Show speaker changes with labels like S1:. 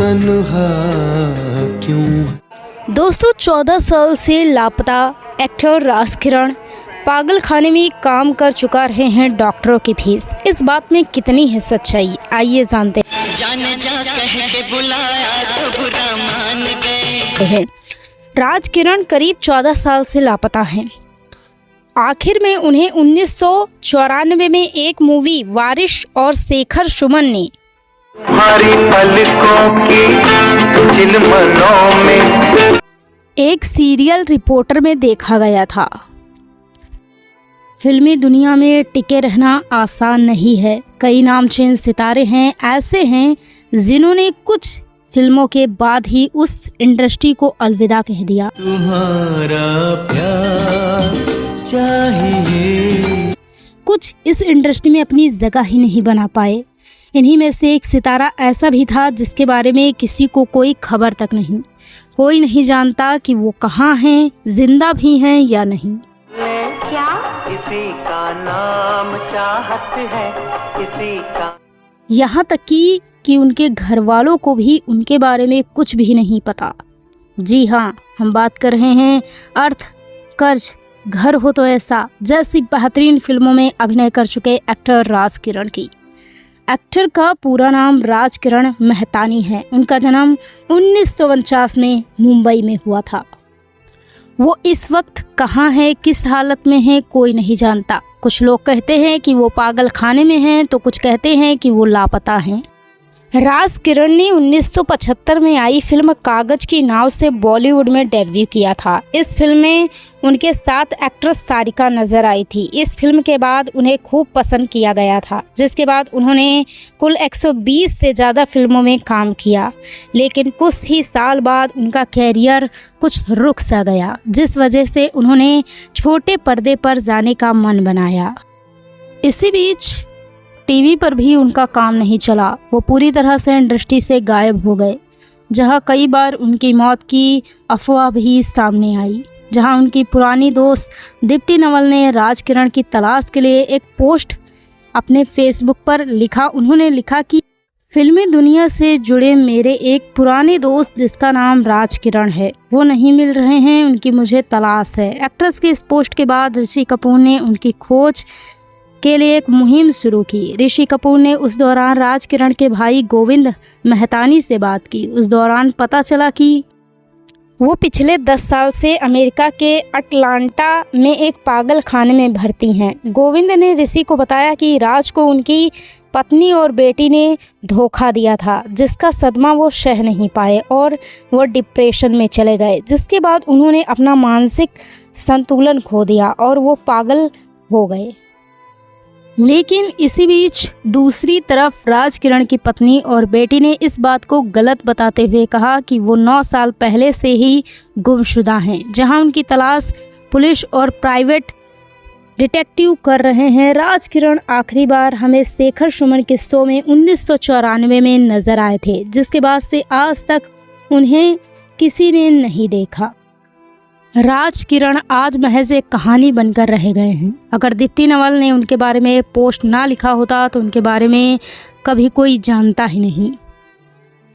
S1: तन्हा क्यों।
S2: दोस्तों 14 साल से लापता एक्टर राजकिरण पागल खाने में काम कर चुका रहे हैं डॉक्टरों की फीस। इस बात में कितनी है सच्चाई, आइए जानते हैं। राजकिरण करीब 14 साल से लापता हैं। आखिर में उन्हें 1994 में एक मूवी वारिश और शेखर सुमन ने एक सीरियल रिपोर्टर में देखा गया था। फिल्मी दुनिया में टिके रहना आसान नहीं है। कई नामचीन सितारे हैं, ऐसे हैं जिन्होंने कुछ फिल्मों के बाद ही उस इंडस्ट्री को अलविदा कह दिया।
S1: तुम्हारा प्यार चाहिए।
S2: कुछ इस इंडस्ट्री में अपनी जगह ही नहीं बना पाए। इन्हीं में से एक सितारा ऐसा भी था जिसके बारे में किसी को कोई खबर तक नहीं। कोई नहीं जानता कि वो कहाँ हैं, जिंदा भी हैं या नहीं।
S3: क्या किसी का नाम चाहत है, किसी का।
S2: यहाँ तक कि उनके घर वालों को भी उनके बारे में कुछ भी नहीं पता। जी हाँ, हम बात कर रहे हैं अर्थ कर्ज घर हो तो ऐसा जैसी बेहतरीन फिल्मों में अभिनय कर चुके एक्टर राजकिरण की। एक्टर का पूरा नाम राजकिरण मेहतानी है। उनका जन्म 1949 में मुंबई में हुआ था। वो इस वक्त कहाँ है, किस हालत में है, कोई नहीं जानता। कुछ लोग कहते हैं कि वो पागल खाने में हैं, तो कुछ कहते हैं कि वो लापता हैं। राजकिरण ने 1975 में आई फिल्म कागज की नाव से बॉलीवुड में डेब्यू किया था। इस फिल्म में उनके साथ एक्ट्रेस सारिका नजर आई थी। इस फिल्म के बाद उन्हें खूब पसंद किया गया था, जिसके बाद उन्होंने कुल 120 से ज़्यादा फिल्मों में काम किया। लेकिन कुछ ही साल बाद उनका कैरियर कुछ रुक सा गया, जिस वजह से उन्होंने छोटे पर्दे पर जाने का मन बनाया। इसी बीच टीवी पर भी उनका काम नहीं चला। वो पूरी तरह से इंडस्ट्री से गायब हो गए, जहां कई बार उनकी मौत की अफवाह भी सामने आई। जहां उनकी पुरानी दोस्त दीप्ति नवल ने राजकिरण की तलाश के लिए एक पोस्ट अपने फेसबुक पर लिखा। उन्होंने लिखा कि फिल्मी दुनिया से जुड़े मेरे एक पुराने दोस्त जिसका नाम राजकिरण है, वो नहीं मिल रहे हैं, उनकी मुझे तलाश है। एक्ट्रेस की इस पोस्ट के बाद ऋषि कपूर ने उनकी खोज के लिए एक मुहिम शुरू की। ऋषि कपूर ने उस दौरान राजकिरण के भाई गोविंद मेहतानी से बात की। उस दौरान पता चला कि वो पिछले 10 साल से अमेरिका के अटलांटा में एक पागल खाने में भर्ती हैं। गोविंद ने ऋषि को बताया कि राज को उनकी पत्नी और बेटी ने धोखा दिया था, जिसका सदमा वो सह नहीं पाए और वो डिप्रेशन में चले गए, जिसके बाद उन्होंने अपना मानसिक संतुलन खो दिया और वो पागल हो गए। लेकिन इसी बीच दूसरी तरफ राजकिरण की पत्नी और बेटी ने इस बात को गलत बताते हुए कहा कि वो 9 साल पहले से ही गुमशुदा हैं, जहां उनकी तलाश पुलिस और प्राइवेट डिटेक्टिव कर रहे हैं। राजकिरण आखिरी बार हमें शेखर सुमन के शो में 1994 में नजर आए थे, जिसके बाद से आज तक उन्हें किसी ने नहीं देखा। राजकिरण आज महज एक कहानी बनकर रह गए हैं। अगर दीप्ति नवल ने उनके बारे में पोस्ट ना लिखा होता तो उनके बारे में कभी कोई जानता ही नहीं।